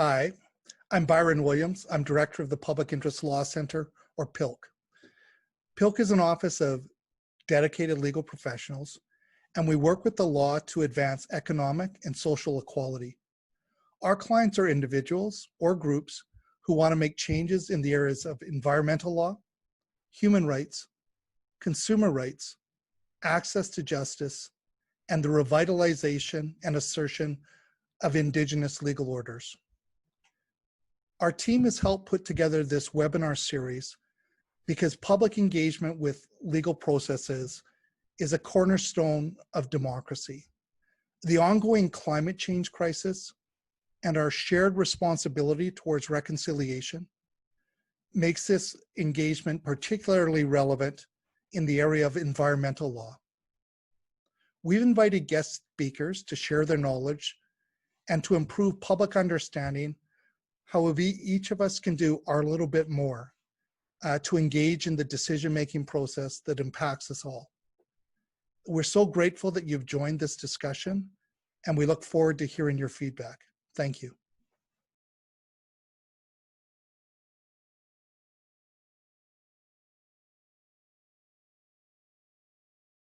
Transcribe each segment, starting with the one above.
Hi, I'm Byron Williams. I'm Director of the Public Interest Law Center, or PILC. PILC is an office of dedicated legal professionals, and we work with the law to advance economic and social equality. Our clients are individuals or groups who want to make changes in the areas of environmental law, human rights, consumer rights, access to justice, and the revitalization and assertion of Indigenous legal orders. Our team has helped put together this webinar series because public engagement with legal processes is a cornerstone of democracy. The ongoing climate change crisis and our shared responsibility towards reconciliation makes this engagement particularly relevant in the area of environmental law. We've invited guest speakers to share their knowledge and to improve public understanding how each of us can do our little bit more to engage in the decision-making process that impacts us all. We're so grateful that you've joined this discussion, and we look forward to hearing your feedback. Thank you.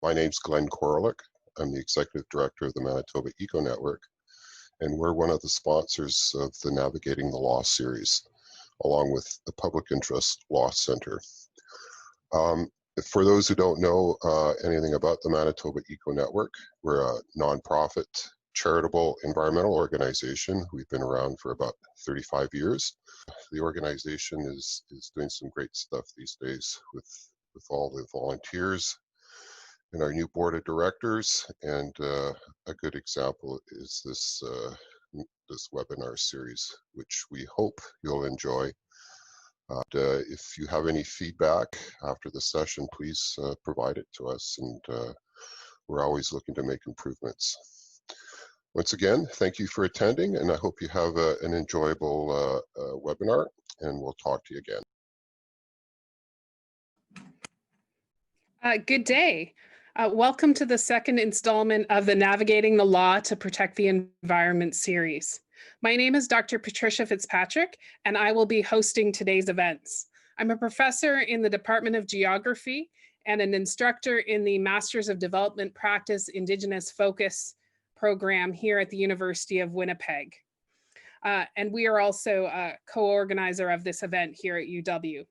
My name's Glenn Korolick. I'm the Executive Director of the Manitoba Eco Network, and we're one of the sponsors of the Navigating the Law series, along with the Public Interest Law Center. For those who don't know anything about the Manitoba Eco Network, we're a nonprofit, charitable environmental organization. We've been around for about 35 years. The organization is doing some great stuff these days with all the volunteers and our new board of directors, and a good example is this webinar series, which we hope you'll enjoy. If you have any feedback after the session, please provide it to us, and we're always looking to make improvements. Once again, thank you for attending, and I hope you have an enjoyable webinar, and we'll talk to you again. Good day. Welcome to the second installment of the Navigating the Law to Protect the Environment series. My name is Dr. Patricia Fitzpatrick, and I will be hosting today's events. I'm a professor in the Department of Geography and an instructor in the Masters of Development Practice Indigenous Focus program here at the University of Winnipeg. And we are also a co-organizer of this event here at UW.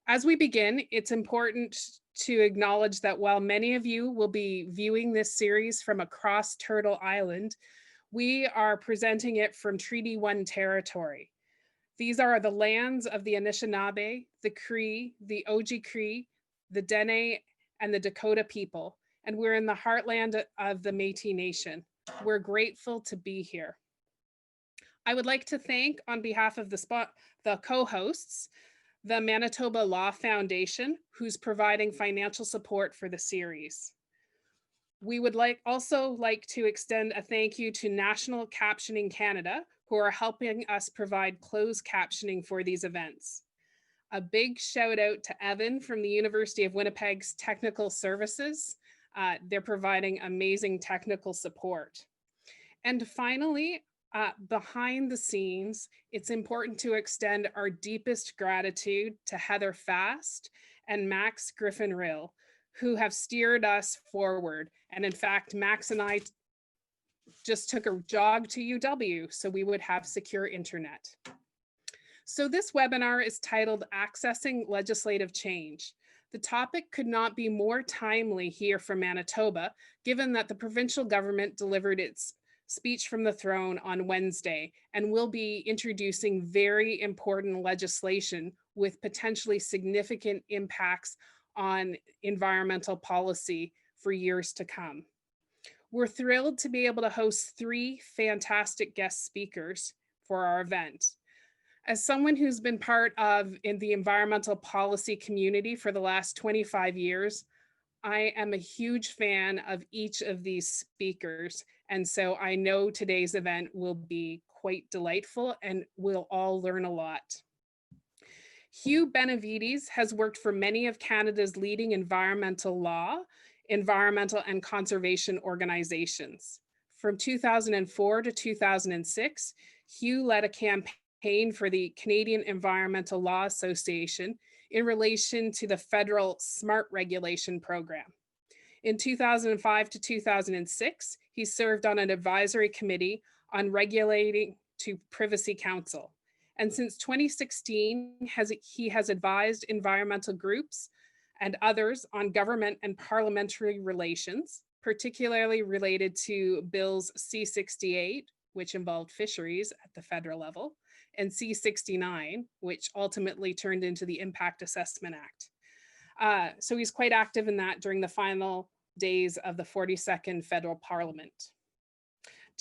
As we begin, it's important to acknowledge that while many of you will be viewing this series from across Turtle Island, we are presenting it from Treaty 1 territory. These are the lands of the Anishinaabe, the Cree, the Oji-Cree, the Dene, and the Dakota people, and we're in the heartland of the Métis Nation. We're grateful to be here. I would like to thank, on behalf of the co-hosts, the Manitoba Law Foundation, who's providing financial support for the series. We would also like to extend a thank you to National Captioning Canada, who are helping us provide closed captioning for these events. A big shout out to Evan from the University of Winnipeg's Technical Services. They're providing amazing technical support. And finally, behind the scenes, it's important to extend our deepest gratitude to Heather Fast and Max Griffin-Rill, who have steered us forward. And in fact, Max and I just took a jog to UW so we would have secure internet. So this webinar is titled Accessing Legislative Change. The topic could not be more timely here for Manitoba, given that the provincial government delivered its speech from the throne on Wednesday and will be introducing very important legislation with potentially significant impacts on environmental policy for years to come. We're thrilled to be able to host 3 fantastic guest speakers for our event. As someone who's been part of the environmental policy community for the last 25 years, I am a huge fan of each of these speakers, and so I know today's event will be quite delightful and we'll all learn a lot. Hugh Benavides has worked for many of Canada's leading environmental law, environmental and conservation organizations. From 2004 to 2006, Hugh led a campaign for the Canadian Environmental Law Association in relation to the federal SMART regulation program. In 2005 to 2006, he served on an advisory committee on regulating to Privacy Council. And since 2016, he has advised environmental groups and others on government and parliamentary relations, particularly related to Bills C-68, which involved fisheries at the federal level, and C-69, which ultimately turned into the Impact Assessment Act. So he's quite active in that during the final days of the 42nd Federal Parliament.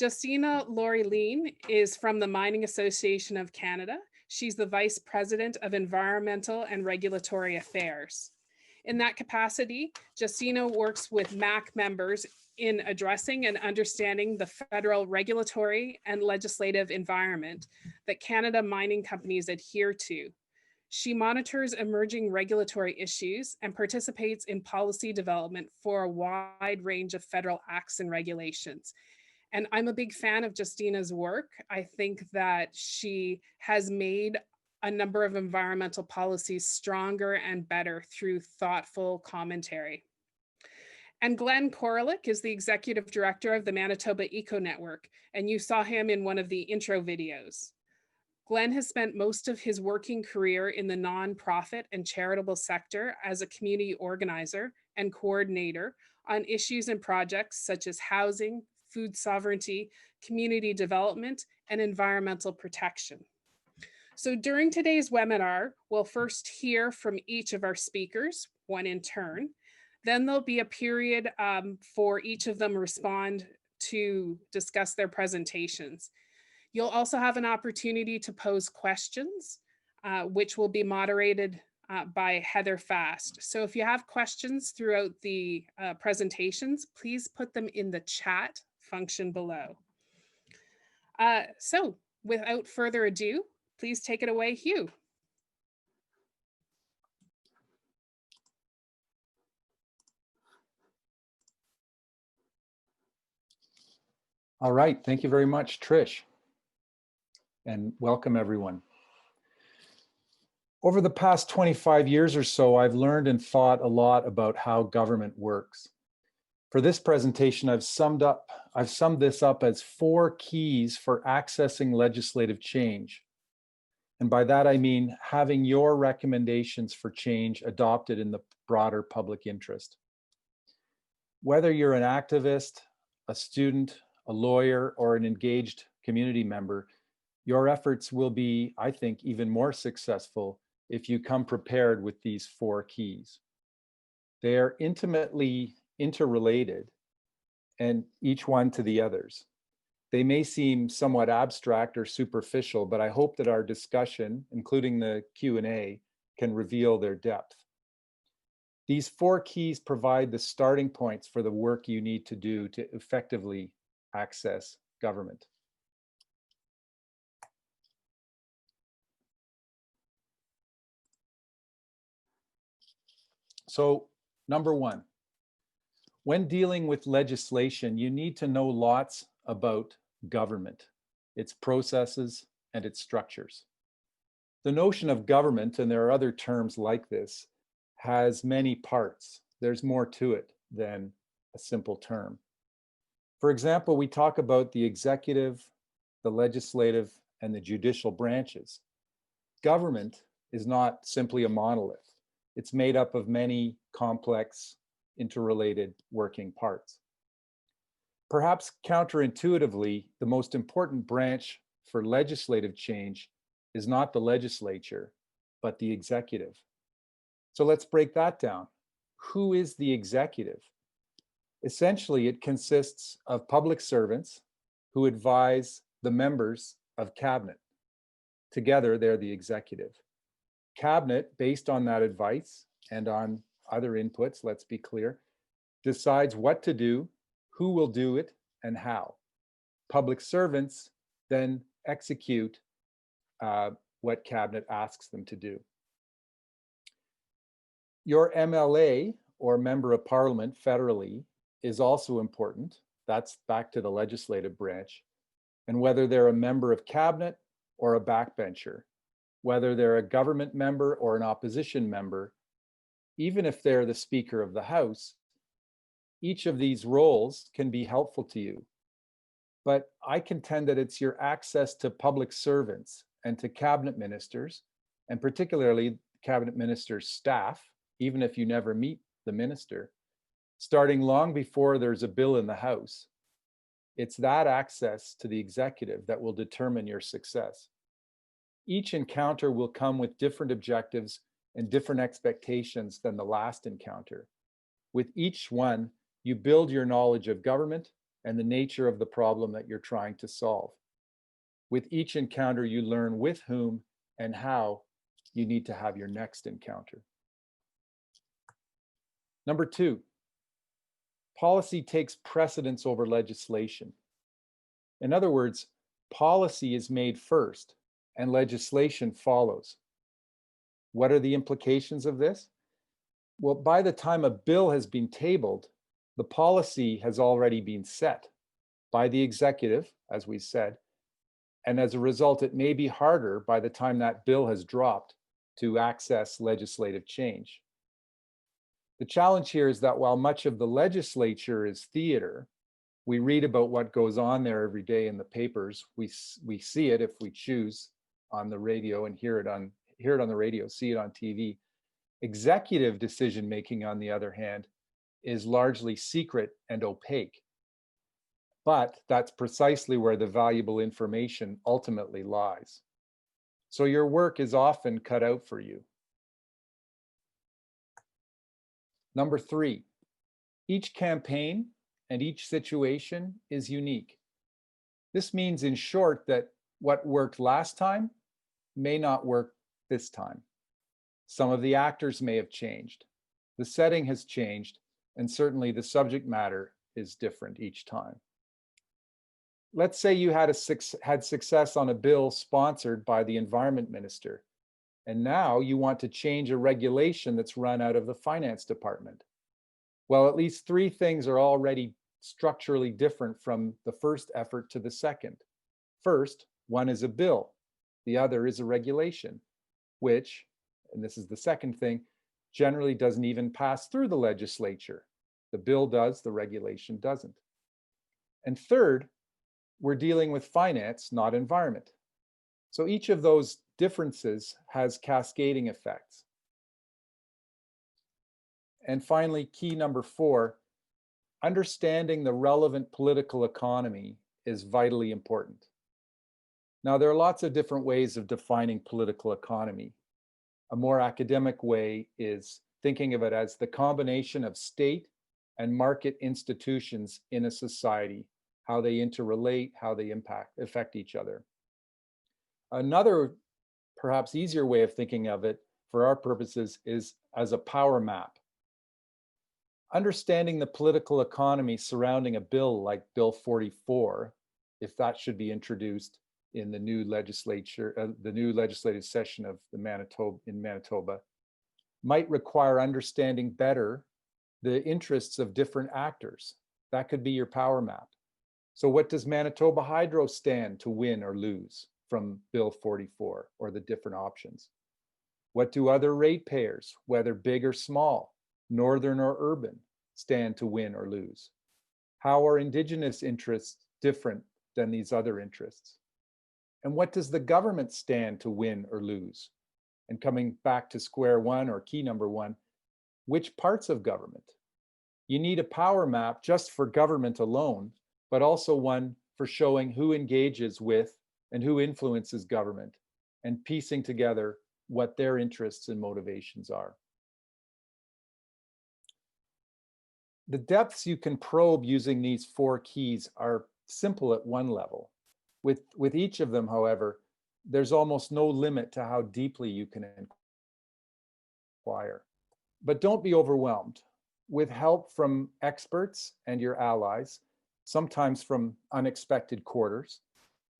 Justina Laurie-Lean is from the Mining Association of Canada. She's the Vice President of Environmental and Regulatory Affairs. In that capacity, Justina works with MAC members in addressing and understanding the federal regulatory and legislative environment that Canada mining companies adhere to. She monitors emerging regulatory issues and participates in policy development for a wide range of federal acts and regulations. And I'm a big fan of Justina's work. I think that she has made a number of environmental policies stronger and better through thoughtful commentary. And Glenn Korolick is the Executive Director of the Manitoba Eco Network, and you saw him in one of the intro videos. Glenn has spent most of his working career in the nonprofit and charitable sector as a community organizer and coordinator on issues and projects such as housing, food sovereignty, community development, and environmental protection. So during today's webinar, we'll first hear from each of our speakers, one in turn. Then there'll be a period for each of them respond to discuss their presentations. You'll also have an opportunity to pose questions, which will be moderated by Heather Fast. So if you have questions throughout the presentations, please put them in the chat function below. So without further ado, please take it away, Hugh. All right, thank you very much, Trish. And welcome everyone. Over the past 25 years or so, I've learned and thought a lot about how government works. For this presentation, I've summed this up as 4 keys for accessing legislative change. And by that, I mean having your recommendations for change adopted in the broader public interest. Whether you're an activist, a student, a lawyer, or an engaged community member, your efforts will be, I think, even more successful if you come prepared with these 4 keys. They are intimately interrelated, and each one to the others. They may seem somewhat abstract or superficial, but I hope that our discussion, including the Q&A, can reveal their depth. These 4 keys provide the starting points for the work you need to do to effectively access government. So, number 1, when dealing with legislation, you need to know lots about government, its processes, and its structures. The notion of government, and there are other terms like this, has many parts. There's more to it than a simple term. For example, we talk about the executive, the legislative, and the judicial branches. Government is not simply a monolith. It's made up of many complex, interrelated working parts. Perhaps counterintuitively, the most important branch for legislative change is not the legislature, but the executive. So let's break that down. Who is the executive? Essentially, it consists of public servants who advise the members of cabinet. Together, they're the executive. Cabinet, based on that advice and on other inputs, let's be clear, decides what to do, who will do it, and how. Public servants then execute what cabinet asks them to do. Your MLA, or member of parliament federally, is also important. that's back to the legislative branch, and whether they're a member of cabinet or a backbencher, whether they're a government member or an opposition member, even if they're the Speaker of the House, each of these roles can be helpful to you. But I contend that it's your access to public servants and to cabinet ministers, and particularly cabinet ministers' staff, even if you never meet the minister, starting long before there's a bill in the House. It's that access to the executive that will determine your success. Each encounter will come with different objectives and different expectations than the last encounter. With each one, you build your knowledge of government and the nature of the problem that you're trying to solve. With each encounter, you learn with whom and how you need to have your next encounter. Number 2, policy takes precedence over legislation. In other words, policy is made first and legislation follows. What are the implications of this? Well, by the time a bill has been tabled, the policy has already been set by the executive, as we said, and as a result, it may be harder by the time that bill has dropped to access legislative change. The challenge here is that while much of the legislature is theater, we read about what goes on there every day in the papers. We see it if we choose on the radio and hear it on the radio, see it on TV. Executive decision making, on the other hand, is largely secret and opaque. But that's precisely where the valuable information ultimately lies. So your work is often cut out for you. Number 3, each campaign and each situation is unique. This means, in short, that what worked last time may not work this time. Some of the actors may have changed. The setting has changed, and certainly the subject matter is different each time. Let's say you had success on a bill sponsored by the Environment Minister, and now you want to change a regulation that's run out of the Finance Department. Well, at least 3 things are already structurally different from the first effort to the second. First, one is a bill. The other is a regulation, which, and this is the second thing, generally doesn't even pass through the legislature. The bill does, the regulation doesn't. And third, we're dealing with finance, not environment. So each of those differences has cascading effects. And finally, key number 4, understanding the relevant political economy is vitally important. Now, there are lots of different ways of defining political economy. A more academic way is thinking of it as the combination of state and market institutions in a society, how they interrelate, how they affect each other. Another, perhaps easier way of thinking of it for our purposes is as a power map. Understanding the political economy surrounding a bill like Bill 44, if that should be introduced in the new legislature, the new legislative session of the Manitoba, might require understanding better the interests of different actors. That could be your power map. So what does Manitoba Hydro stand to win or lose from Bill 44, or the different options? What do other ratepayers, whether big or small, northern or urban, stand to win or lose? How are Indigenous interests different than these other interests? And what does the government stand to win or lose? And coming back to square one, or key number 1, which parts of government? You need a power map just for government alone, but also one for showing who engages with and who influences government, and piecing together what their interests and motivations are. The depths you can probe using these 4 keys are simple at one level. With each of them, however, there's almost no limit to how deeply you can inquire. But don't be overwhelmed. With help from experts and your allies, sometimes from unexpected quarters,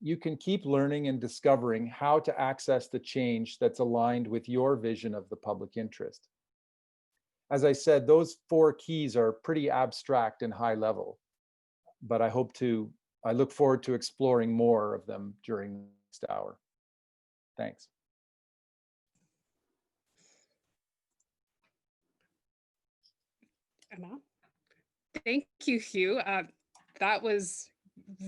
you can keep learning and discovering how to access the change that's aligned with your vision of the public interest. As I said, those 4 keys are pretty abstract and high level, but I look forward to exploring more of them during the next hour. Thanks. Emma? Thank you, Hugh. That was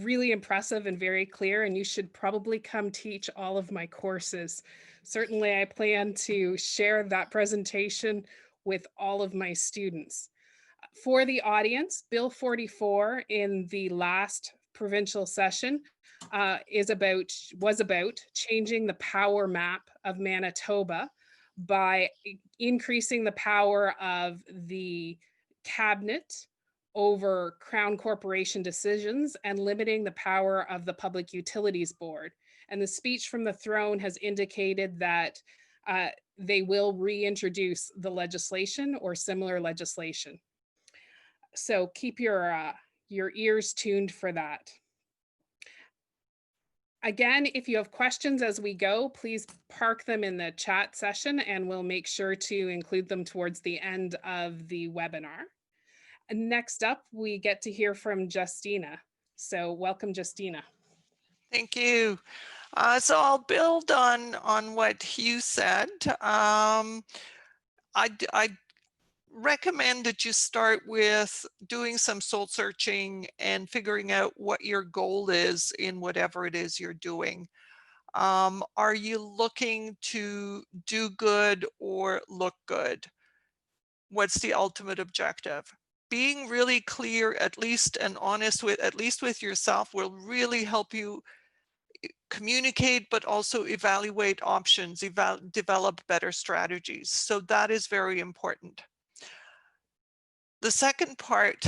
really impressive and very clear, and you should probably come teach all of my courses. Certainly, I plan to share that presentation with all of my students. For the audience, Bill 44 in the last provincial session was about changing the power map of Manitoba by increasing the power of the cabinet over Crown Corporation decisions and limiting the power of the Public Utilities Board. And the speech from the throne has indicated that they will reintroduce the legislation or similar legislation. So keep your ears tuned for that. Again, if you have questions as we go, please park them in the chat session and we'll make sure to include them towards the end of the webinar. Next up, we get to hear from Justina. So welcome, Justina. Thank you. So I'll build on what Hugh said. I recommend that you start with doing some soul searching and figuring out what your goal is in whatever it is you're doing. Are you looking to do good or look good? What's the ultimate objective? Being really clear, at least, and honest with yourself will really help you communicate, but also evaluate options, develop better strategies. So that is very important. The second part,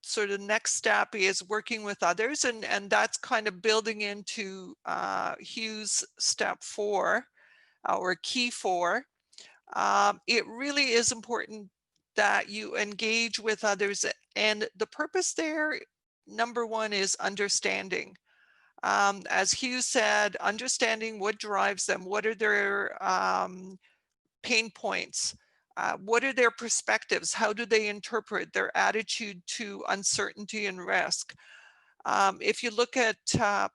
sort of next step, is working with others, and that's kind of building into Hugh's step 4, or key 4. It really is important that you engage with others, and the purpose there, number 1, is understanding. As Hugh said, understanding what drives them, what are their pain points, what are their perspectives, how do they interpret their attitude to uncertainty and risk. If you look at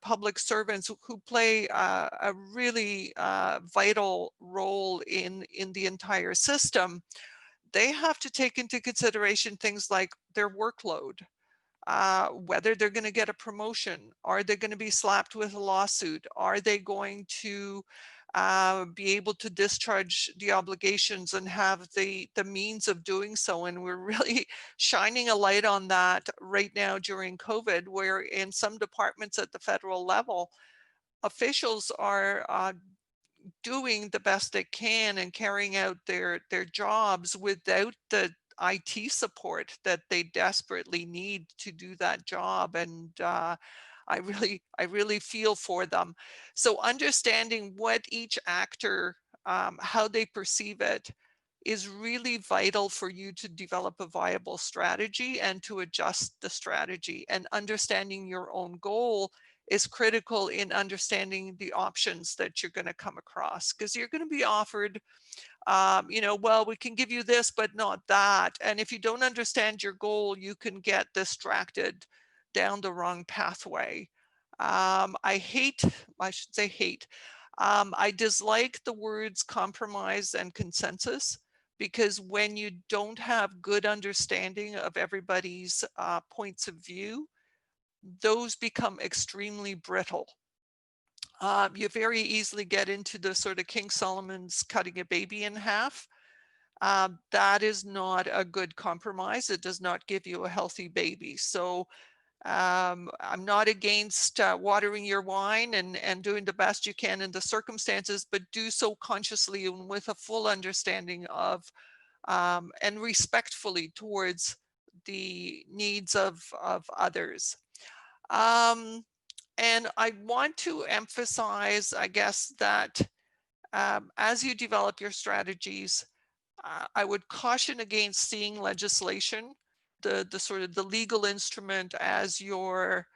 public servants who play a really vital role in the entire system, they have to take into consideration things like their workload, whether they're going to get a promotion, are they going to be slapped with a lawsuit, are they going to be able to discharge the obligations and have the means of doing so. And we're really shining a light on that right now during COVID, where in some departments at the federal level, officials are doing the best they can and carrying out their jobs without the IT support that they desperately need to do that job. And I really feel for them. So understanding what each actor, how they perceive it, is really vital for you to develop a viable strategy and to adjust the strategy. And understanding your own goal is critical in understanding the options that you're going to come across, because you're going to be offered, well, we can give you this, but not that. And if you don't understand your goal, you can get distracted down the wrong pathway. I dislike the words compromise and consensus, because when you don't have good understanding of everybody's points of view, those become extremely brittle. You very easily get into the sort of King Solomon's cutting a baby in half. That is not a good compromise. It does not give you a healthy baby. So I'm not against watering your wine and doing the best you can in the circumstances, but do so consciously and with a full understanding of and respectfully towards the needs of others. And I want to emphasize, I guess, that as you develop your strategies, I would caution against seeing legislation, the sort of the legal instrument, as your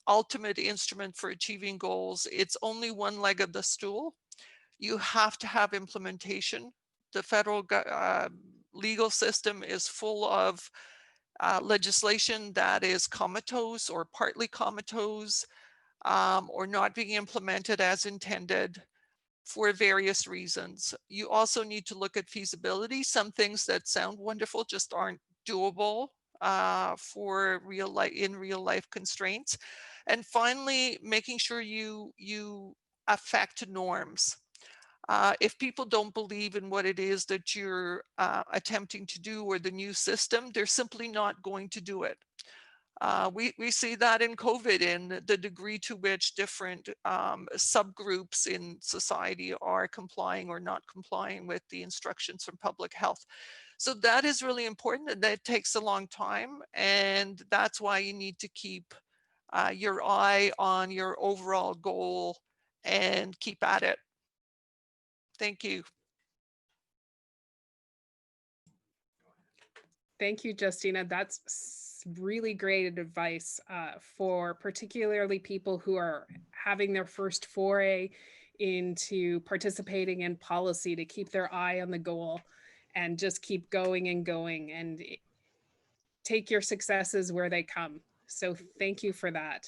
ultimate instrument for achieving goals. It's only one leg of the stool. You have to have implementation. The federal legal system is full of legislation that is comatose or partly comatose, or not being implemented as intended for various reasons. You also need to look at feasibility. Some things that sound wonderful just aren't doable for real life constraints. And finally, making sure you affect norms. If people don't believe in what it is that you're attempting to do or the new system, they're simply not going to do it. We see that in COVID, in the degree to which different subgroups in society are complying or not complying with the instructions from public health. So that is really important, and that takes a long time. And that's why you need to keep your eye on your overall goal and keep at it. Thank you. Thank you, Justina. That's really great advice for particularly people who are having their first foray into participating in policy, to keep their eye on the goal and just keep going and going and take your successes where they come. So thank you for that.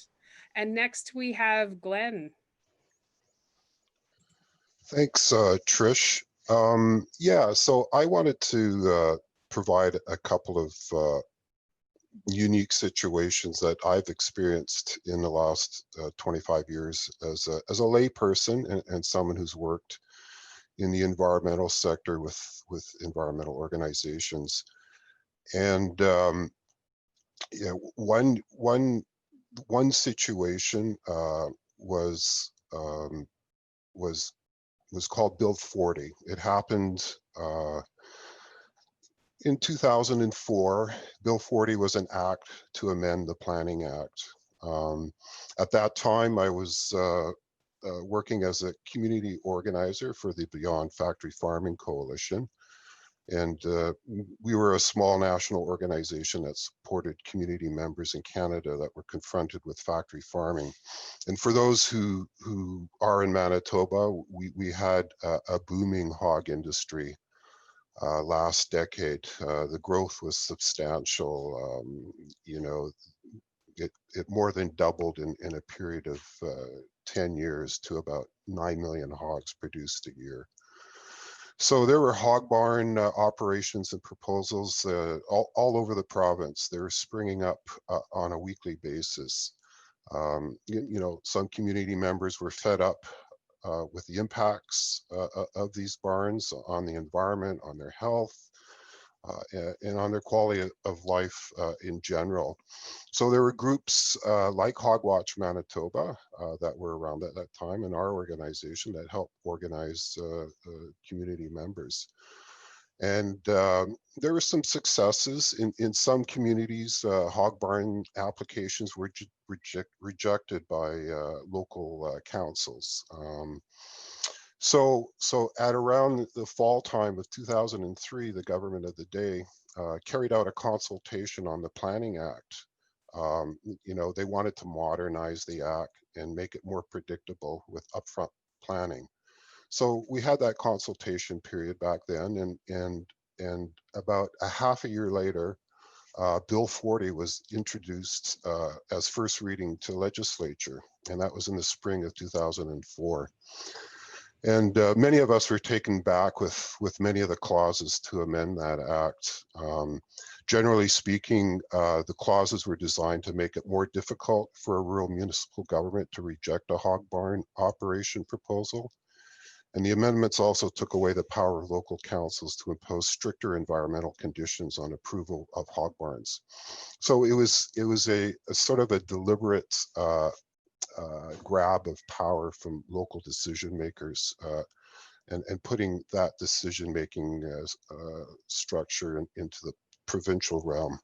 And next we have Glenn. Thanks, Trish. Yeah, so I wanted to provide a couple of unique situations that I've experienced in the last 25 years as a layperson and someone who's worked in the environmental sector with environmental organizations. And yeah, one situation was called Bill 40. It happened in 2004. Bill 40 was an act to amend the Planning Act. At that time, I was working as a community organizer for the Beyond Factory Farming Coalition. And we were a small national organization that supported community members in Canada that were confronted with factory farming. And for those who are in Manitoba, we had a booming hog industry last decade. The growth was substantial. You know, it more than doubled in a period of 10 years to about 9 million hogs produced a year. So there were hog barn operations and proposals all over the province. They were springing up on a weekly basis. You know, some community members were fed up with the impacts of these barns on the environment, on their health, and on their quality of life in general. So there were groups like Hogwatch Manitoba that were around at that time in our organization that helped organize community members. And there were some successes in some communities. Hog barn applications were rejected by local councils. So at around the fall time of 2003, the government of the day carried out a consultation on the Planning Act. You know, they wanted to modernize the act and make it more predictable with upfront planning. So we had that consultation period back then, and about a half a year later, Bill 40 was introduced as first reading to legislature, and that was in the spring of 2004. And many of us were taken back with many of the clauses to amend that act. Generally speaking, the clauses were designed to make it more difficult for a rural municipal government to reject a hog barn operation proposal. And the amendments also took away the power of local councils to impose stricter environmental conditions on approval of hog barns. So it was a sort of a deliberate grab of power from local decision makers and putting that decision making structure into the provincial realm.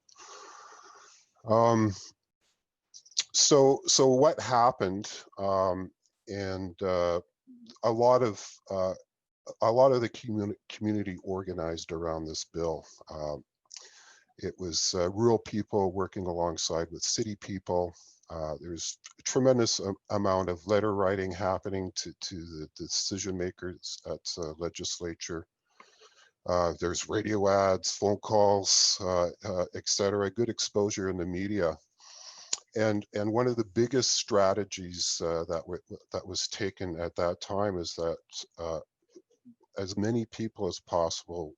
So what happened, and a lot of the community organized around this bill. It was rural people working alongside with city people. There's a tremendous amount of letter writing happening to the decision makers at legislature. There's radio ads, phone calls, etc. Good exposure in the media. And one of the biggest strategies that was taken at that time is that as many people as possible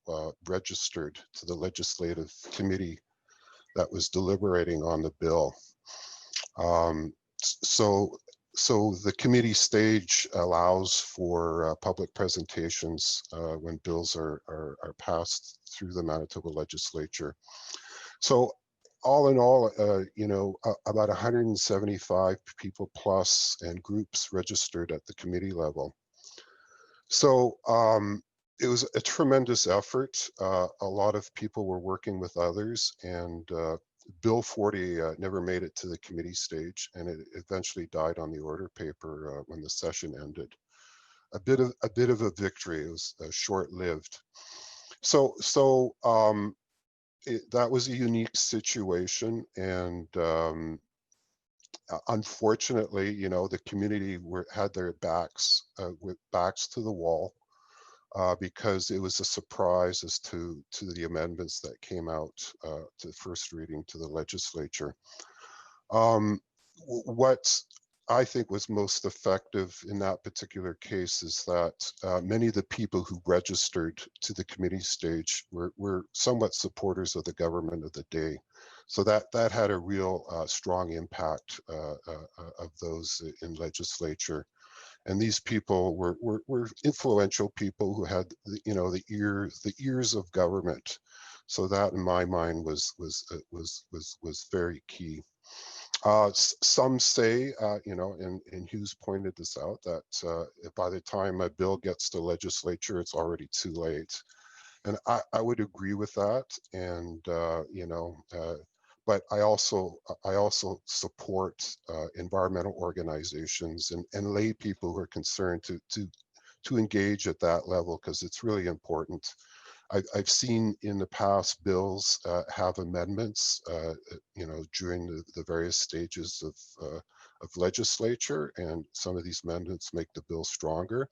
registered to the legislative committee that was deliberating on the bill. So the committee stage allows for public presentations when bills are passed through the Manitoba legislature. So all in all, about 175 people plus and groups registered at the committee level. So it was a tremendous effort. A lot of people were working with others, and Bill 40 never made it to the committee stage, and it eventually died on the order paper when the session ended. A bit of a victory. It was short-lived. That was a unique situation, and unfortunately, the community had their backs to the wall because it was a surprise as to the amendments that came out to first reading to the legislature. What I think was most effective in that particular case is that many of the people who registered to the committee stage were somewhat supporters of the government of the day. So that had a real strong impact of those in legislature. And these people were influential people who had the ears of government. So that, in my mind, was very key. Some say, and Hughes pointed this out, that by the time a bill gets to legislature, it's already too late. And I would agree with that. And, but I also support environmental organizations and lay people who are concerned to engage at that level, because it's really important. I've seen in the past bills have amendments, during the various stages of legislature, and some of these amendments make the bill stronger.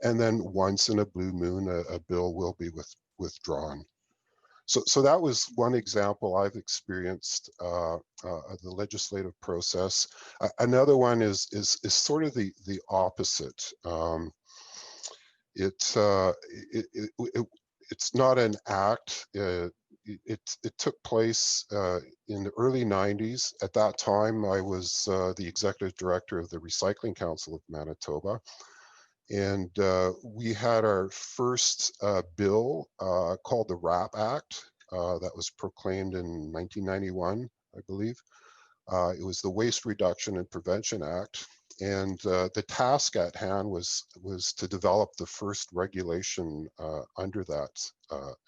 And then once in a blue moon, a bill will be withdrawn. So that was one example I've experienced of the legislative process. Another one is sort of the opposite. It's not an act. It took place in the early 90s. At that time, I was the executive director of the Recycling Council of Manitoba. And we had our first bill called the RAP Act that was proclaimed in 1991, I believe. It was the Waste Reduction and Prevention Act. And the task at hand was to develop the first regulation under that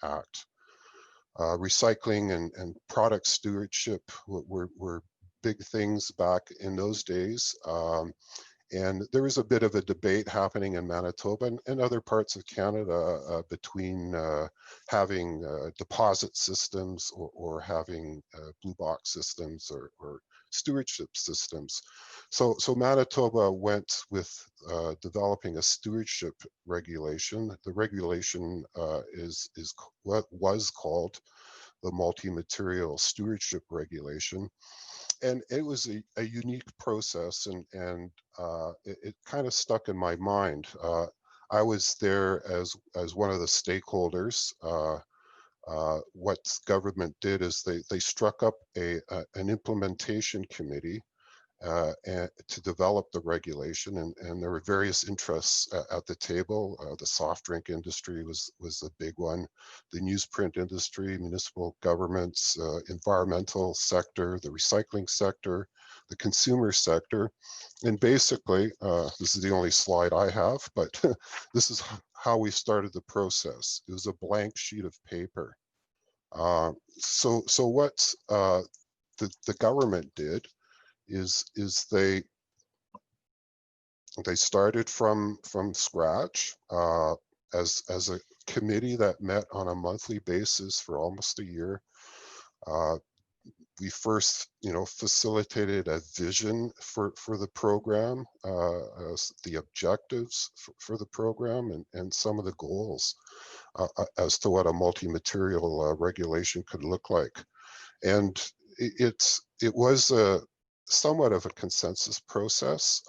act. Recycling and product stewardship were big things back in those days. And there was a bit of a debate happening in Manitoba and other parts of Canada between having deposit systems or having blue box systems or stewardship systems. So Manitoba went with developing a stewardship regulation. The regulation is what was called the multi-material stewardship regulation. And it was a unique process, and it kind of stuck in my mind. I was there as one of the stakeholders. What government did is they struck up an implementation committee and to develop the regulation, and there were various interests at the table. The soft drink industry was a big one, the newsprint industry, municipal governments, environmental sector, the recycling sector, the consumer sector. And basically, this is the only slide I have, but this is how we started the process. It was a blank sheet of paper. So what the government did is they started from scratch as a committee that met on a monthly basis for almost a year. we first, facilitated a vision for the program, the objectives for the program, and some of the goals as to what a multi-material regulation could look like. And it was somewhat of a consensus process.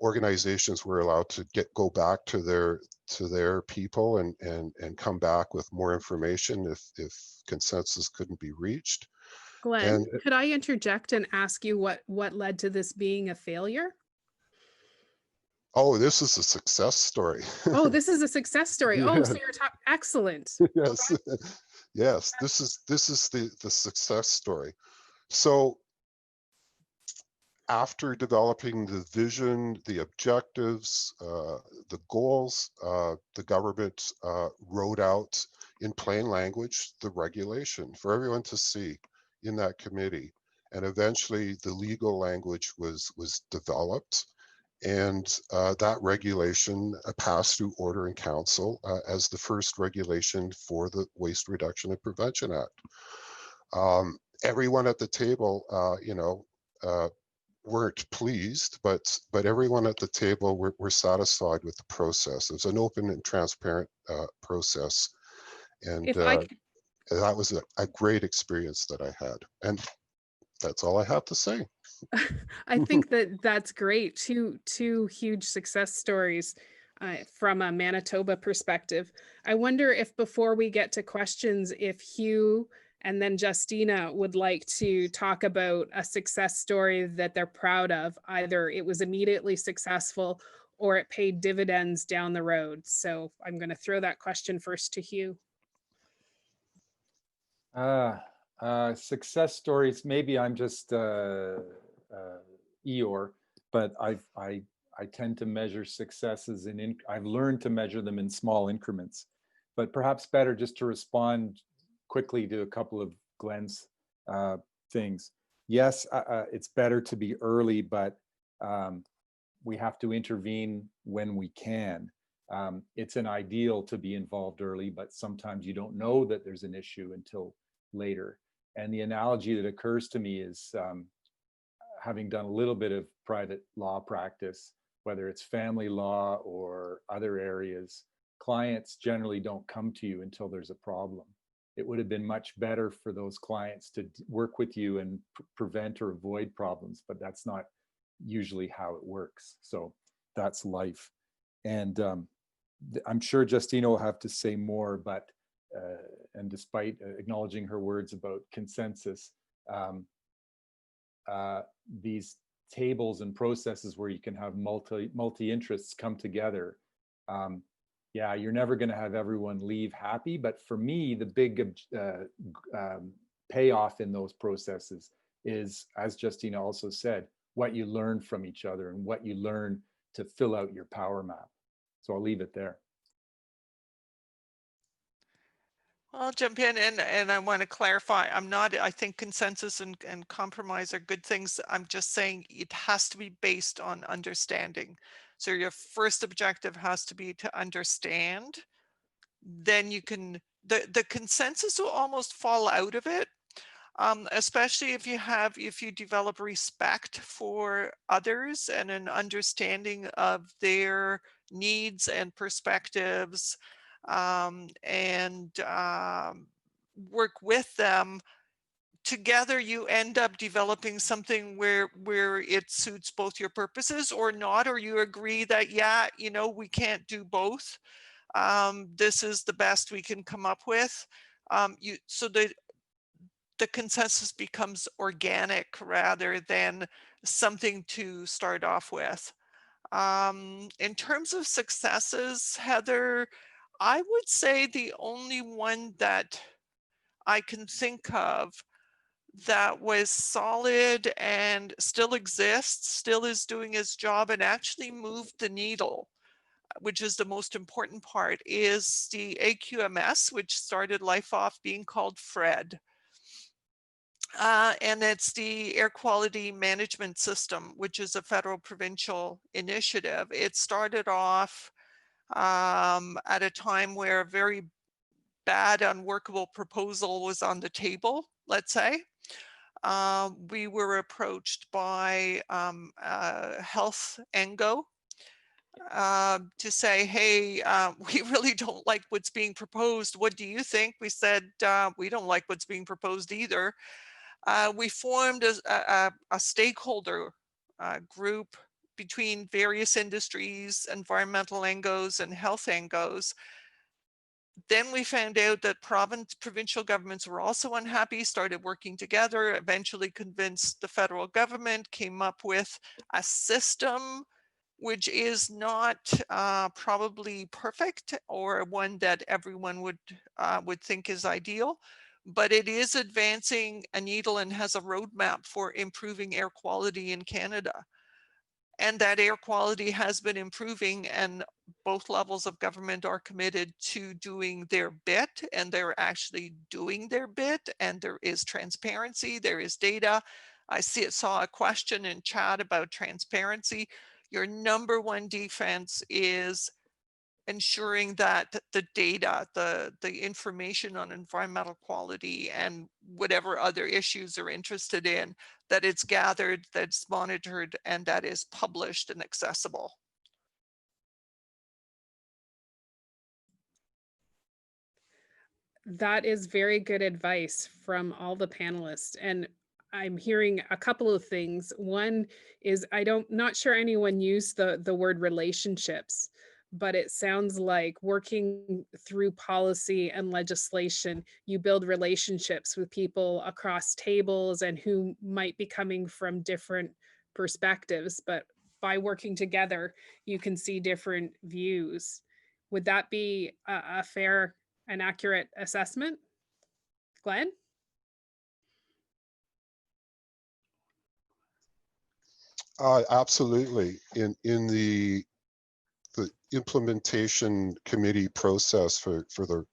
Organizations were allowed to go back to their people and come back with more information if consensus couldn't be reached. Glenn, And could I interject and ask you what led to this being a failure? oh, this is a success story. Oh, this is a success story. Oh, so Yeah. you're talking, excellent. Yes. Yes, this is the success story. So after developing the vision, the objectives, the goals, the government wrote out in plain language the regulation for everyone to see in that committee. And eventually the legal language was developed, and that regulation passed through Order in Council as the first regulation for the Waste Reduction and Prevention Act. Everyone at the table, weren't pleased, but everyone at the table were satisfied with the process. It was an open and transparent process, and If I that was a great experience that I had. And that's all I have to say. I think that's great. Two huge success stories from a Manitoba perspective. I wonder if before we get to questions, if Hugh and then Justina would like to talk about a success story that they're proud of. Either it was immediately successful or it paid dividends down the road. So I'm going to throw that question first to Hugh. Success stories. Maybe I'm just Eeyore, but I tend to measure successes I've learned to measure them in small increments. But perhaps better just to respond quickly to a couple of Glenn's things. Yes, it's better to be early, but we have to intervene when we can. It's an ideal to be involved early, but sometimes you don't know that there's an issue until later. And the analogy that occurs to me is having done a little bit of private law practice, whether it's family law or other areas, clients generally don't come to you until there's a problem. It would have been much better for those clients to work with you and prevent or avoid problems, but that's not usually how it works. So that's life. And I'm sure Justina will have to say more, but and despite acknowledging her words about consensus, these tables and processes where you can have multi interests come together. Yeah, you're never going to have everyone leave happy, but for me, the big payoff in those processes is, as Justina also said, what you learn from each other and what you learn to fill out your power map. So I'll leave it there. I'll jump in and I want to clarify. I think consensus and compromise are good things. I'm just saying it has to be based on understanding. So your first objective has to be to understand. Then you can, the consensus will almost fall out of it, especially if you develop respect for others and an understanding of their needs and perspectives, and work with them. Together you end up developing something where it suits both your purposes or not, or you agree that, yeah, we can't do both. This is the best we can come up with. So the consensus becomes organic rather than something to start off with. In terms of successes, Heather, I would say the only one that I can think of that was solid and still exists, still is doing its job and actually moved the needle, which is the most important part, is the AQMS, which started life off being called FRED. And it's the Air Quality Management System, which is a federal provincial initiative. It started off at a time where a very bad, unworkable proposal was on the table, let's say. we were approached by Health Engo to say, hey, we really don't like what's being proposed. What do you think? We said, we don't like what's being proposed either. We formed a stakeholder group between various industries, environmental Engos and health Engos. Then we found out that provincial governments were also unhappy, started working together, eventually convinced the federal government, came up with a system which is not probably perfect or one that everyone would think is ideal, but it is advancing a needle and has a roadmap for improving air quality in Canada. And that air quality has been improving, and both levels of government are committed to doing their bit, and they're actually doing their bit, and there is transparency, there is data. I saw a question in chat about transparency. Your number one defense is ensuring that the data, the information on environmental quality and whatever other issues they're interested in, that it's gathered, that's monitored, and that is published and accessible. That is very good advice from all the panelists. And I'm hearing a couple of things. One is not sure anyone used the word relationships, but it sounds like working through policy and legislation, you build relationships with people across tables and who might be coming from different perspectives, but by working together, you can see different views. Would that be a fair and accurate assessment? Glenn? Absolutely. In the implementation committee process for the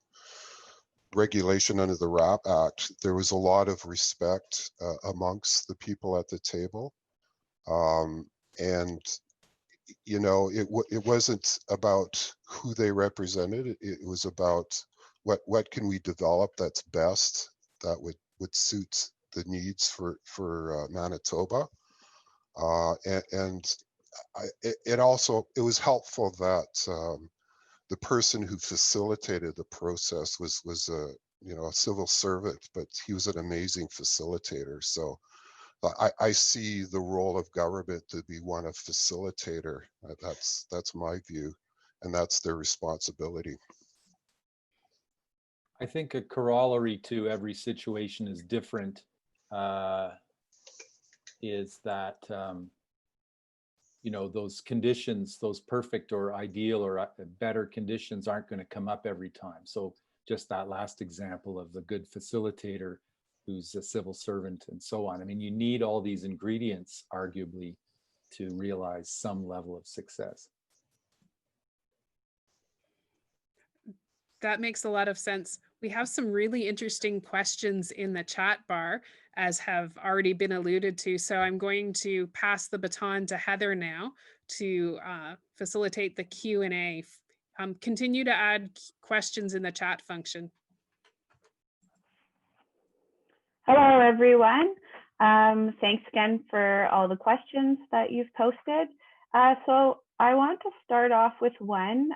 regulation under the RAP Act, there was a lot of respect amongst the people at the table. And, you know, it wasn't about who they represented. It was about what can we develop that's best, that would suit the needs for Manitoba. It was helpful that the person who facilitated the process was a civil servant, but he was an amazing facilitator. So I see the role of government to be one of facilitator. That's my view, and that's their responsibility. I think a corollary to every situation is different, is that those conditions, those perfect or ideal or better conditions aren't going to come up every time. So just that last example of the good facilitator who's a civil servant and so on. I mean, you need all these ingredients, arguably, to realize some level of success. That makes a lot of sense. We have some really interesting questions in the chat bar, as have already been alluded to. So I'm going to pass the baton to Heather now to facilitate the Q&A. Continue to add questions in the chat function. Hello, everyone. Thanks again for all the questions that you've posted. So I want to start off with one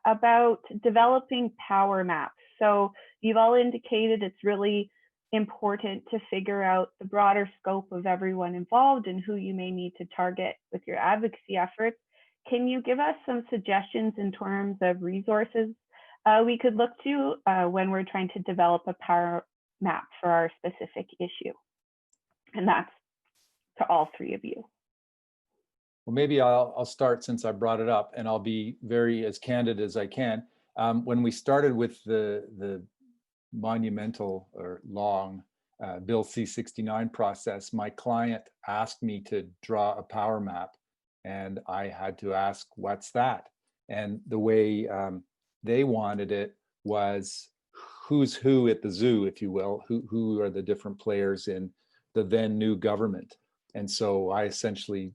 about developing power maps. So you've all indicated it's really important to figure out the broader scope of everyone involved and who you may need to target with your advocacy efforts. Can you give us some suggestions in terms of resources we could look to when we're trying to develop a power map for our specific issue? And that's to all three of you. Well, maybe I'll start since I brought it up, and I'll be very as candid as I can. When we started with the monumental or long Bill C-69 process, my client asked me to draw a power map, and I had to ask, what's that? And the way they wanted it was who's who at the zoo, if you will, who are the different players in the then new government. And so I essentially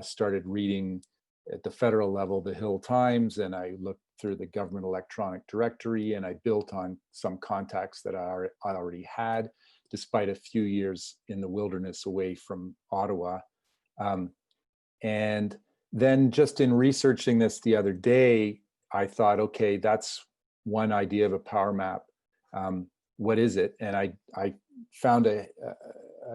started reading at the federal level the Hill Times, and I looked through the government electronic directory, and I built on some contacts that I already had despite a few years in the wilderness away from Ottawa. And then just in researching this the other day, I thought, okay, that's one idea of a power map. What is it? And I found I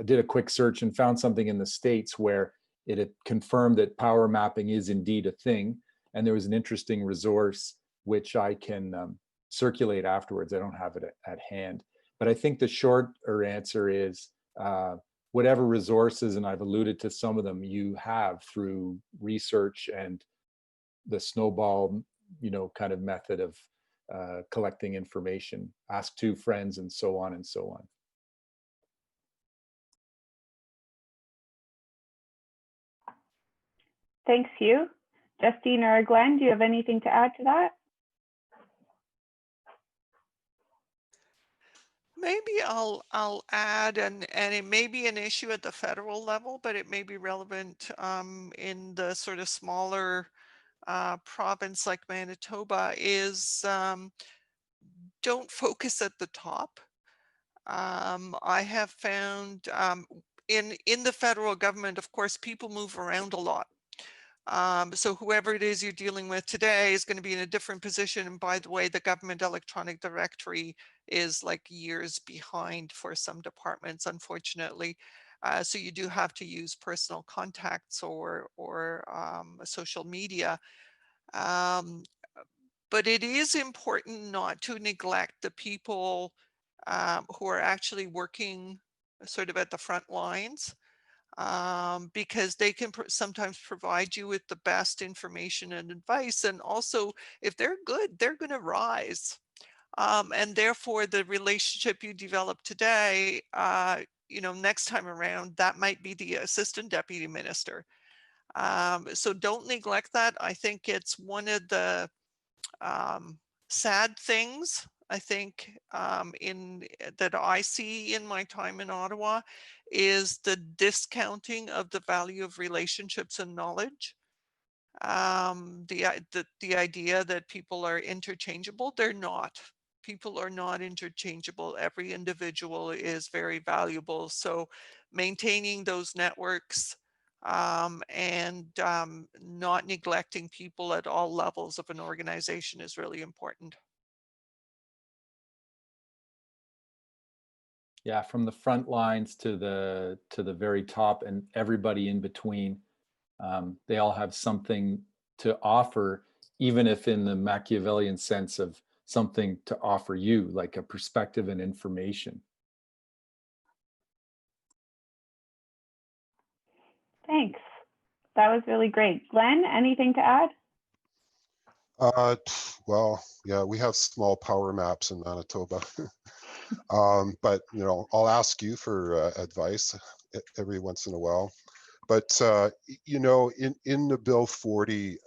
did a quick search and found something in the States where it had confirmed that power mapping is indeed a thing. And there was an interesting resource which I can circulate afterwards. I don't have it at hand. But I think the shorter answer is whatever resources, and I've alluded to some of them, you have through research and the snowball, kind of method of collecting information, ask two friends, and so on and so on. Thanks, Hugh. Justina or Glenn, do you have anything to add to that? Maybe I'll add, and it may be an issue at the federal level, but it may be relevant in the sort of smaller province like Manitoba, is don't focus at the top. I have found in the federal government, of course, people move around a lot. So whoever it is you're dealing with today is going to be in a different position. And by the way, the government electronic directory is like years behind for some departments, unfortunately. So you do have to use personal contacts or social media. But it is important not to neglect the people who are actually working sort of at the front lines. Because they can sometimes provide you with the best information and advice. And also, if they're good, they're going to rise. And therefore, the relationship you develop today, next time around, that might be the assistant deputy minister. So don't neglect that. I think it's one of the sad things, I think, that I see in my time in Ottawa, is the discounting of the value of relationships and knowledge. The idea that people are interchangeable, they're not. People are not interchangeable. Every individual is very valuable. So maintaining those networks and not neglecting people at all levels of an organization is really important. Yeah, from the front lines to the very top and everybody in between, they all have something to offer, even if in the Machiavellian sense of something to offer you, like a perspective and information. Thanks. That was really great. Glenn, anything to add? Well, yeah, we have small power maps in Manitoba. But I'll ask you for advice every once in a while. But in the Bill 40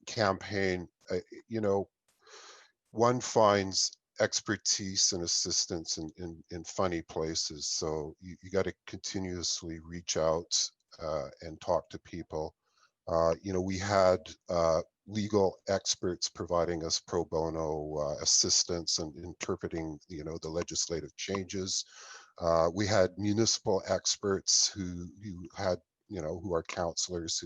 campaign, one finds expertise and assistance in funny places. So you got to continuously reach out and talk to people. We had legal experts providing us pro bono assistance and interpreting, the legislative changes. We had municipal experts who had, who are counselors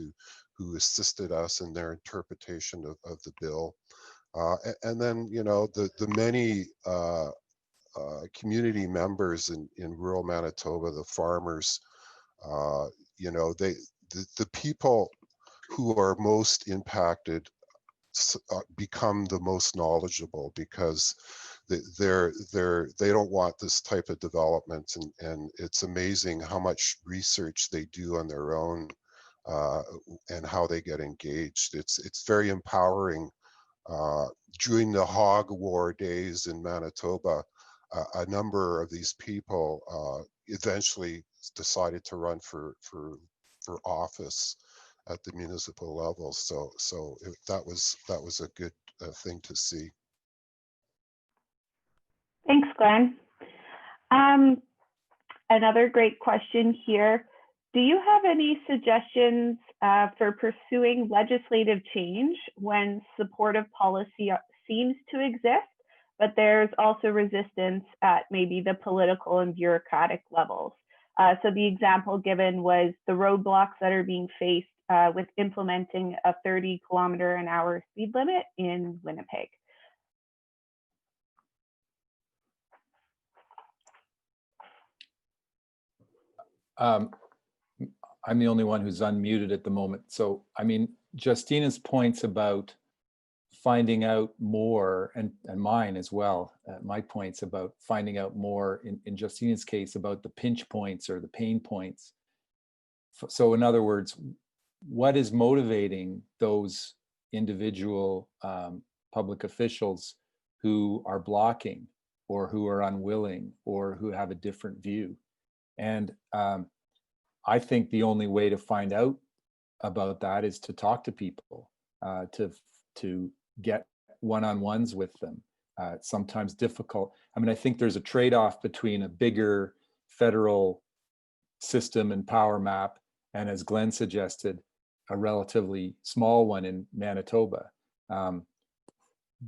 who assisted us in their interpretation of the bill. And then, the many community members in rural Manitoba, the farmers, the people who are most impacted become the most knowledgeable, because they don't want this type of development, and it's amazing how much research they do on their own and how they get engaged. It's very empowering. During the hog war days in Manitoba, a number of these people eventually decided to run for office at the municipal level. So that was a good thing to see. Thanks, Glenn. Another great question here. Do you have any suggestions for pursuing legislative change when supportive policy seems to exist, but there's also resistance at maybe the political and bureaucratic levels. So the example given was the roadblocks that are being faced with implementing a 30-kilometer-an-hour speed limit in Winnipeg. I'm the only one who's unmuted at the moment. So, I mean, Justina's points about finding out more, and mine as well, my points about finding out more in Justina's case about the pinch points or the pain points. So in other words, what is motivating those individual public officials who are blocking or who are unwilling or who have a different view? And I think the only way to find out about that is to talk to people, to get one-on-ones with them. It's sometimes difficult. I mean, I think there's a trade-off between a bigger federal system and power map and, as Glenn suggested, a relatively small one in Manitoba.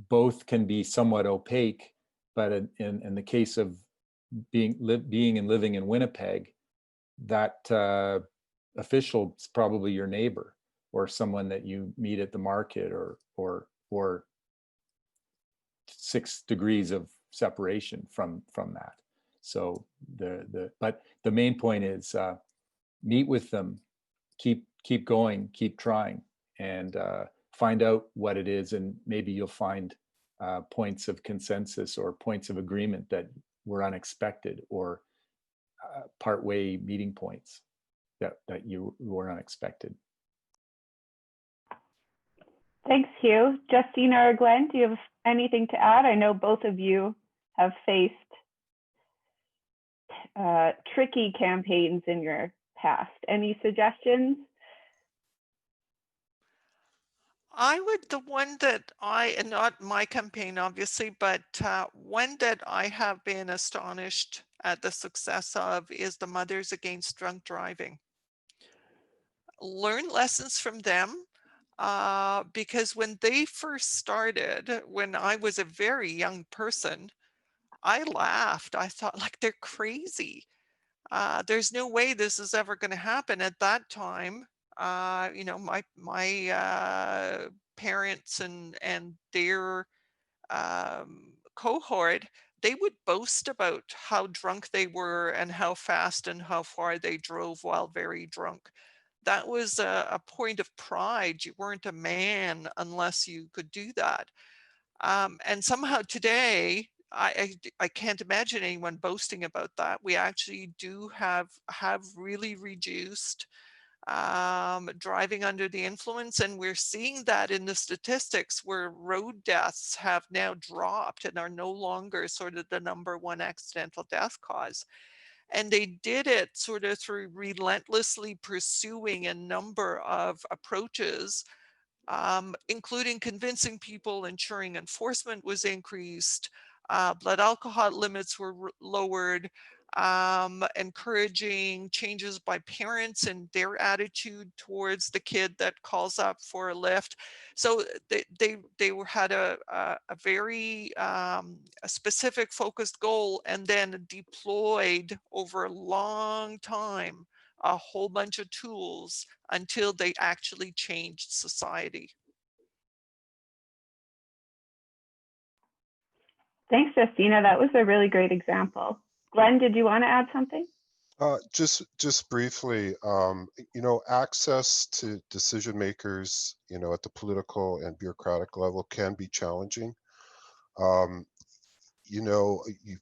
Both can be somewhat opaque, but in the case of being and living in Winnipeg, that official is probably your neighbor or someone that you meet at the market, or 6 degrees of separation from that. So but the main point is meet with them, keep going, keep trying, and find out what it is, and maybe you'll find points of consensus or points of agreement that were unexpected, or partway meeting points that you were unexpected. Thanks, Hugh. Justina or Glenn, do you have anything to add? I know both of you have faced tricky campaigns in your past. Any suggestions? The one that and not my campaign, obviously, but one that I have been astonished at the success of is the Mothers Against Drunk Driving. Learn lessons from them, because when they first started, when I was a very young person, I laughed. I thought, like, they're crazy. There's no way this is ever going to happen. At that time, you know, my parents and their cohort, they would boast about how drunk they were and how fast and how far they drove while very drunk. That was a point of pride. You weren't a man unless you could do that. And somehow today, I can't imagine anyone boasting about that. We actually do have really reduced driving under the influence, and we're seeing that in the statistics where road deaths have now dropped and are no longer sort of the #1 accidental death cause. And they did it sort of through relentlessly pursuing a number of approaches, including convincing people, ensuring enforcement was increased, blood alcohol limits were lowered, encouraging changes by parents and their attitude towards the kid that calls up for a lift. So they had a very a specific focused goal, and then deployed over a long time a whole bunch of tools until they actually changed society. Thanks, Justina. That was a really great example. Glenn, did you want to add something? Just briefly, you know, access to decision makers, you know, at the political and bureaucratic level can be challenging. You know, you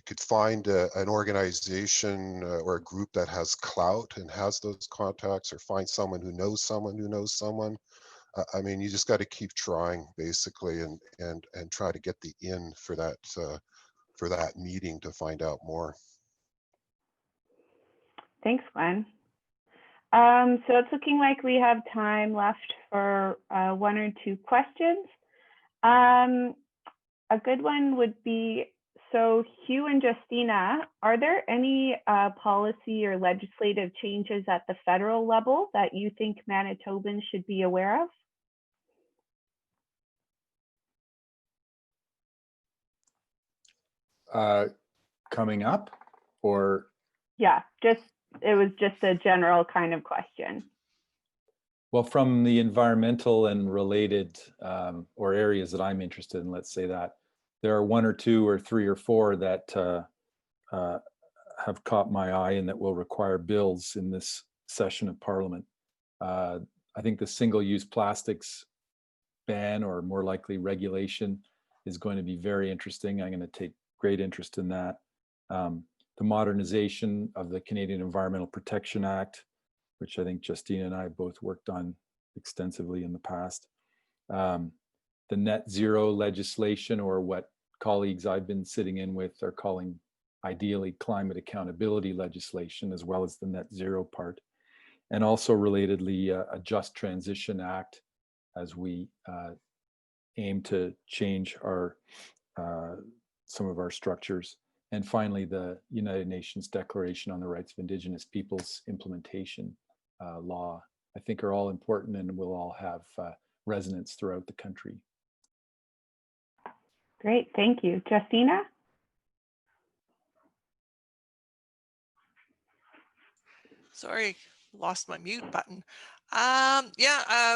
could find an organization or a group that has clout and has those contacts, or find someone who knows someone who knows someone. I mean, you just got to keep trying, basically, and try to get the in for that meeting to find out more. Thanks, Glenn. So it's looking like we have time left for 1 or 2 questions. A good one would be, so Hugh and Justina, are there any policy or legislative changes at the federal level that you think Manitobans should be aware of? coming up, or? Yeah, it was just a general kind of question. Well, from the environmental and related or areas that I'm interested in, let's say that, there are 1 or 2 or 3 or 4 that have caught my eye and that will require bills in this session of Parliament. I think the single-use plastics ban, or more likely regulation, is going to be very interesting. I'm going to take great interest in that. The modernization of the Canadian Environmental Protection Act, which I think Justina and I both worked on extensively in the past. The net zero legislation, or what colleagues I've been sitting in with are calling ideally climate accountability legislation, as well as the net zero part. And also relatedly, a Just Transition Act, as we aim to change our some of our structures. And finally, the United Nations Declaration on the Rights of Indigenous Peoples implementation law, I think, are all important and will all have resonance throughout the country. Great, thank you. Justina? Sorry, lost my mute button.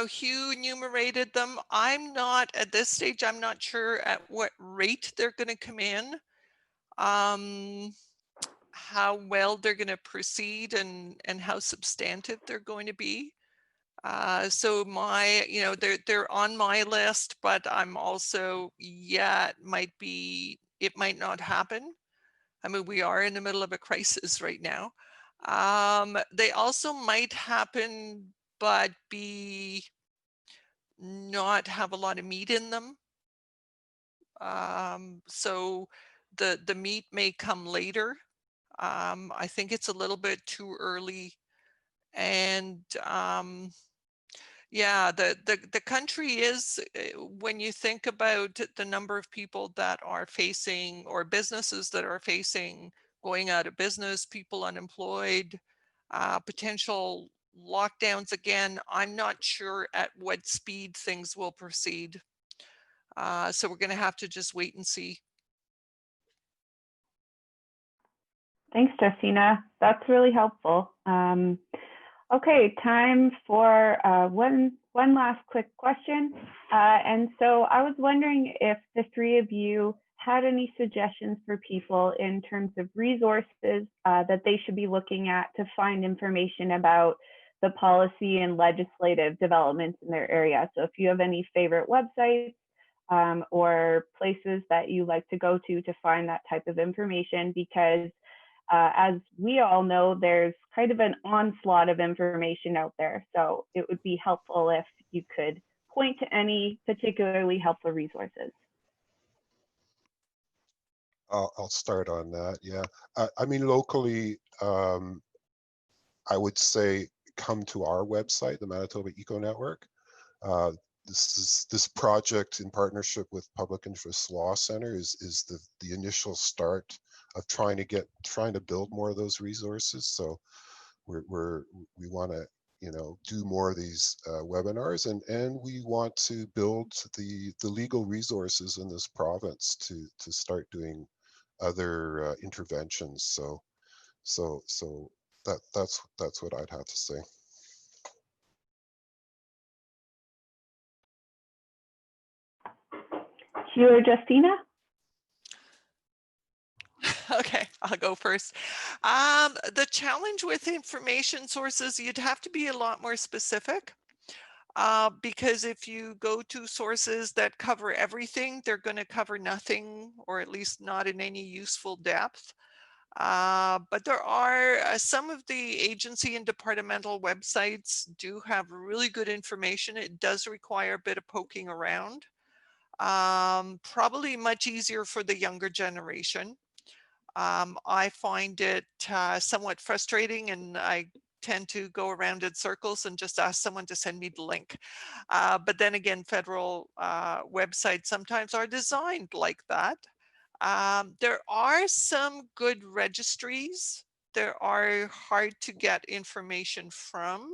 Hugh enumerated them. I'm not, at this stage, I'm not sure at what rate they're going to come in, how well they're going to proceed, and how substantive they're going to be. So my, they're on my list, but I'm also, it might not happen. I mean, we are in the middle of a crisis right now. They also might happen, but not have a lot of meat in them. So the meat may come later. I think it's a little bit too early. And yeah, the country is, when you think about the number of people that are facing, or businesses that are facing going out of business, people unemployed, potential lockdowns again, I'm not sure at what speed things will proceed. So we're going to have to just wait and see. Thanks, Justina. That's really helpful. Okay, time for one last quick question. And so I was wondering if the 3 of you had any suggestions for people in terms of resources that they should be looking at to find information about the policy and legislative developments in their area. So if you have any favorite websites or places that you like to go to find that type of information, because as we all know, there's kind of an onslaught of information out there. So it would be helpful if you could point to any particularly helpful resources. I'll start on that. Yeah, I mean, locally, I would say come to our website, the Manitoba Eco Network. This project in partnership with Public Interest Law Center is the initial start of trying to build more of those resources. So we want to do more of these webinars, and we want to build the legal resources in this province to start doing other interventions. So that's what I'd have to say. Hugh or Justina? Okay, I'll go first. The challenge with information sources, you'd have to be a lot more specific, because if you go to sources that cover everything, they're going to cover nothing, or at least not in any useful depth. But there are some of the agency and departmental websites do have really good information. It does require a bit of poking around. Probably much easier for the younger generation. I find it somewhat frustrating, and I tend to go around in circles and just ask someone to send me the link. But then again, federal websites sometimes are designed like that. There are some good registries. There are hard to get information from.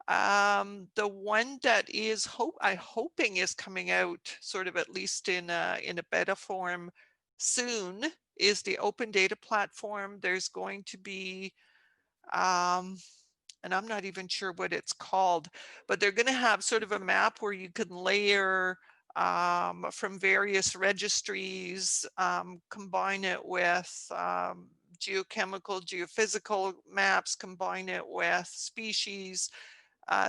The one that is I'm hoping is coming out sort of at least in a beta form soon is the open data platform. There's going to be, and I'm not even sure what it's called, but they're going to have sort of a map where you can layer from various registries, combine it with geochemical, geophysical maps, combine it with species,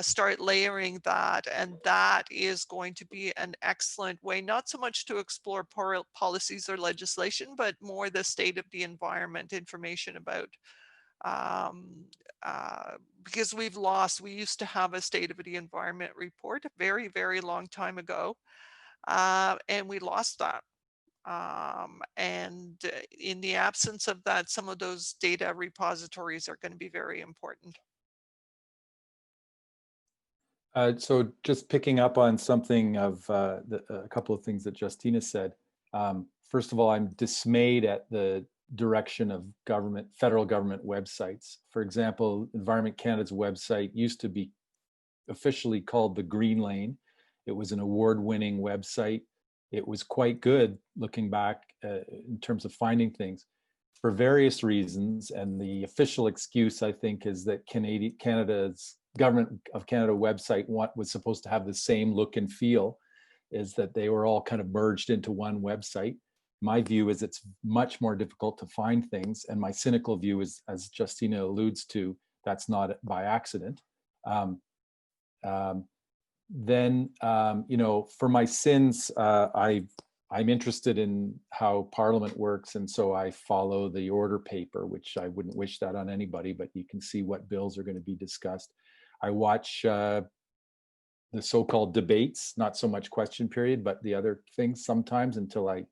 start layering that. And that is going to be an excellent way, not so much to explore policies or legislation, but more the state of the environment, information about, because we used to have a state of the environment report a very, very long time ago, and we lost that. And in the absence of that, some of those data repositories are going to be very important. So just picking up on something of a couple of things that Justina said. First of all, I'm dismayed at the direction of federal government websites. For example, Environment Canada's website used to be officially called the Green Lane. It was an award-winning website. It was quite good looking back in terms of finding things for various reasons. And the official excuse, I think, is that Canada's Government of Canada website was supposed to have the same look and feel, is that they were all kind of merged into one website. My view is it's much more difficult to find things. And my cynical view is, as Justina alludes to, that's not by accident. You know, for my sins, I'm interested in how Parliament works, and so I follow the order paper, which I wouldn't wish that on anybody, but you can see what bills are going to be discussed. I watch the so-called debates, not so much question period, but the other things sometimes until I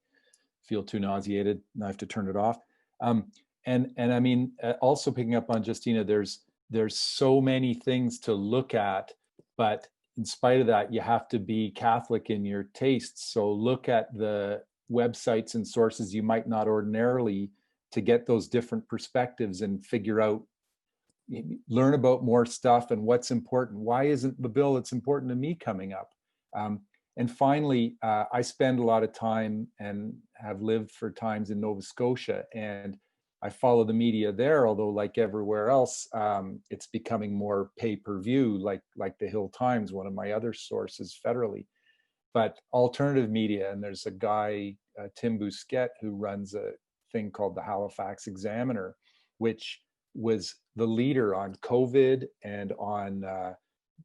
feel too nauseated and I have to turn it off. And I mean, also picking up on Justina, there's so many things to look at, but in spite of that, you have to be Catholic in your tastes. So look at the websites and sources you might not ordinarily to get those different perspectives and figure out, learn about more stuff and what's important. Why isn't the bill that's important to me coming up? And finally, I spend a lot of time and have lived for times in Nova Scotia, and I follow the media there, although like everywhere else, it's becoming more pay-per-view, like the Hill Times, one of my other sources federally. But alternative media, and there's a guy, Tim Bousquet, who runs a thing called the Halifax Examiner, which was the leader on COVID and on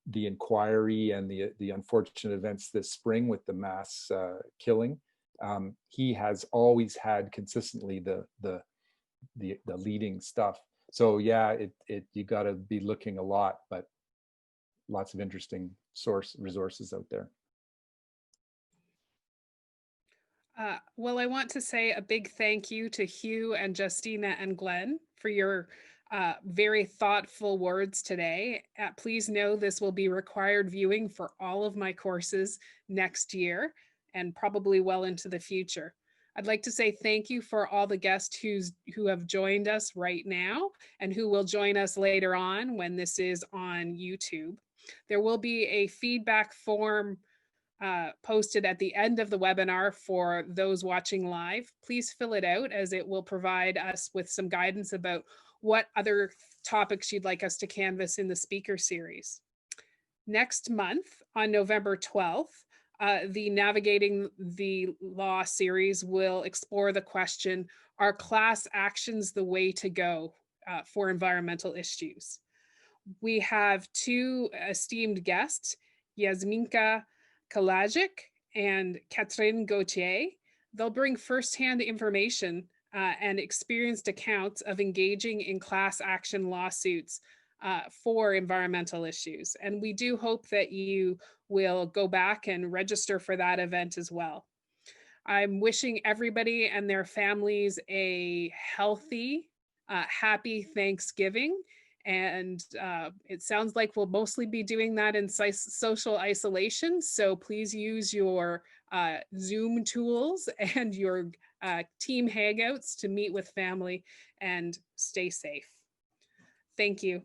the inquiry and the unfortunate events this spring with the mass killing. He has always had consistently the leading stuff. So yeah, you got to be looking a lot, but lots of interesting resources out there. Well, I want to say a big thank you to Hugh and Justina and Glenn for your very thoughtful words today. Please know this will be required viewing for all of my courses next year and probably well into the future. I'd like to say thank you for all the guests who have joined us right now and who will join us later on when this is on YouTube. There will be a feedback form posted at the end of the webinar for those watching live. Please fill it out, as it will provide us with some guidance about what other topics you'd like us to canvass in the speaker series. Next month, on November 12th, the Navigating the Law series will explore the question, are class actions the way to go for environmental issues? We have two esteemed guests, Yasminka Kalajic and Catherine Gauthier. They'll bring firsthand information and experienced accounts of engaging in class action lawsuits for environmental issues. And we do hope that you will go back and register for that event as well. I'm wishing everybody and their families a healthy, happy Thanksgiving. And it sounds like we'll mostly be doing that in social isolation. So please use your Zoom tools and your team hangouts to meet with family and stay safe. Thank you.